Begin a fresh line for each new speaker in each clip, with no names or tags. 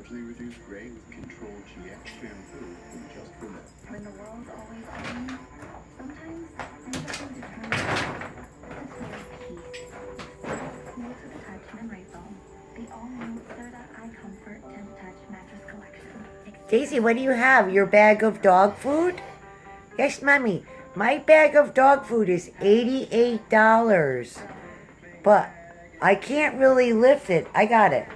Naturally reduced gray with controlled GX shampoo from Just for Men.
When the world's always on, sometimes you just need to turn it off. To feel peace. Cool to the touch memory foam. The all-new Serta iComfort Temp Touch mattress collection.
Daisy, what do you have? Your bag of dog food? Yes, Mommy. My bag of dog food is $88. But I can't really lift it. I got it.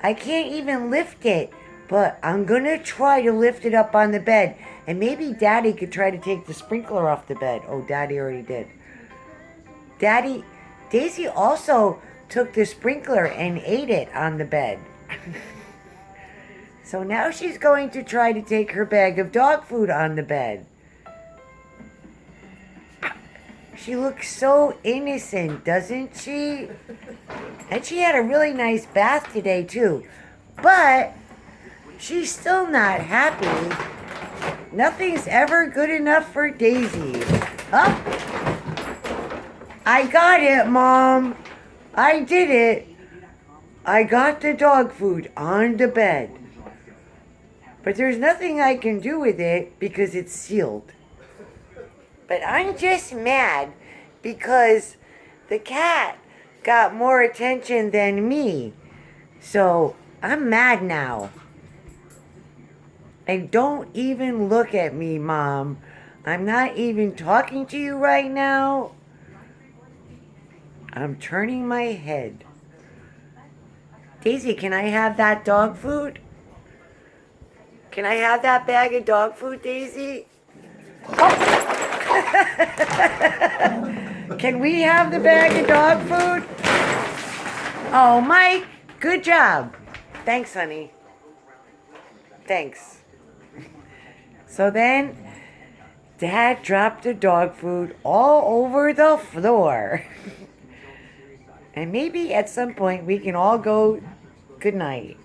I can't even lift it. But I'm going to try to lift it up on the bed. And maybe Daddy could try to take the sprinkler off the bed. Oh, Daddy already did. Daisy also took the sprinkler and ate it on the bed. So now she's going to try to take her bag of dog food on the bed. She looks so innocent, doesn't she? And she had a really nice bath today, too. But she's still not happy. Nothing's ever good enough for Daisy. Oh, I got it, Mom. I did it. I got the dog food on the bed. But there's nothing I can do with it because it's sealed. But I'm just mad because the cat got more attention than me. So I'm mad now. And don't even look at me, Mom. I'm not even talking to you right now. I'm turning my head. Daisy, can I have that dog food? Can I have that bag of dog food, Daisy? Oh. Can we have the bag of dog food? Oh, Mike, good job. Thanks, honey. Thanks. So then, Dad dropped the dog food all over the floor. And maybe at some point we can all go good night.